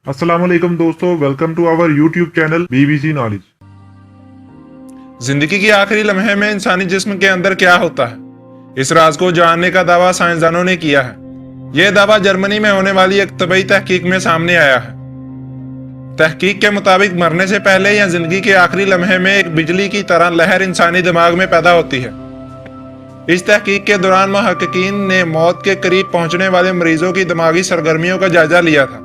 अस्सलामुअलैकुम दोस्तों, welcome to our YouTube channel BBC knowledge. जिंदगी के आखिरी लम्हे में इंसानी जिस्म के अंदर क्या होता है, इस राज को जानने का दावा साइंसदानों ने किया है। यह दावा जर्मनी में होने वाली एक तबई तहकीक में सामने आया है। तहकीक के मुताबिक मरने से पहले या जिंदगी के आखिरी लम्हे में एक बिजली की तरह लहर इंसानी दिमाग में पैदा होती है। इस तहकीक के दौरान मुहक्किकीन ने मौत के करीब पहुंचने वाले मरीजों की दिमागी सरगर्मियों का जायजा लिया था,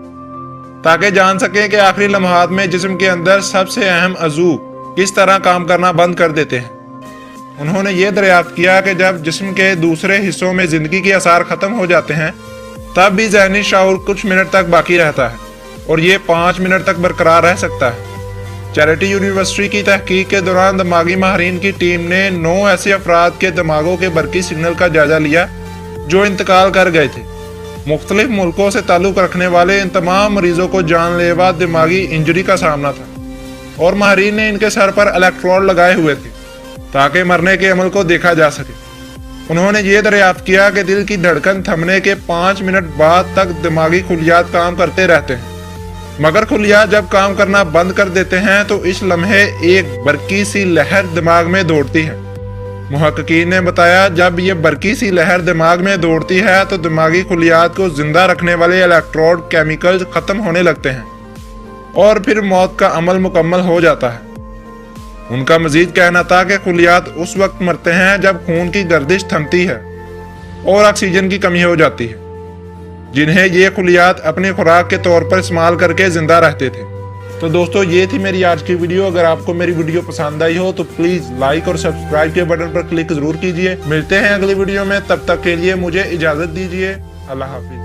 ताकि जान सकें कि आखिरी लम्हात में जिस्म के अंदर सबसे अहम अज़ू किस तरह काम करना बंद कर देते हैं। उन्होंने ये दरियाफ्त किया कि जब जिस्म के दूसरे हिस्सों में जिंदगी के आसार खत्म हो जाते हैं, तब भी ज़हनी शऊर कुछ मिनट तक बाकी रहता है और ये 5 मिनट तक बरकरार रह सकता है। चैरिटी यूनिवर्सिटी की तहकीक के दौरान दिमागी माहिरीन की टीम ने 9 ऐसे अफराद के दिमागों के बरकी सिग्नल का जायजा लिया जो इंतकाल कर गए थे। मुख्तलिफ मुल्कों से ताल्लुक़ रखने वाले इन तमाम मरीजों को जानलेवा दिमागी इंजरी का सामना था और माहिरीन ने इनके सर पर इलेक्ट्रोड लगाए हुए थे ताकि मरने के अमल को देखा जा सके। उन्होंने ये दरियाफ्त किया कि दिल की धड़कन थमने के 5 मिनट बाद तक दिमागी खुलियात काम करते रहते हैं, मगर खुलियात जब काम करना बंद कर देते हैं तो इस लम्हे एक बरकी सी लहर दिमाग में दौड़ती है। मुहक्किकीन ने बताया, जब ये बरकी सी लहर दिमाग में दौड़ती है तो दिमागी खुलियात को जिंदा रखने वाले इलेक्ट्रोड केमिकल्स खत्म होने लगते हैं और फिर मौत का अमल मुकम्मल हो जाता है। उनका मजीद कहना था कि खुलियात उस वक्त मरते हैं जब खून की गर्दिश थमती है और ऑक्सीजन की कमी हो जाती है, जिन्हें ये खुलियात अपनी खुराक के तौर पर इस्तेमाल करके जिंदा रहते थे। तो दोस्तों, ये थी मेरी आज की वीडियो। अगर आपको मेरी वीडियो पसंद आई हो तो प्लीज लाइक और सब्सक्राइब के बटन पर क्लिक जरूर कीजिए। मिलते हैं अगली वीडियो में, तब तक के लिए मुझे इजाजत दीजिए। अल्लाह हाफिज।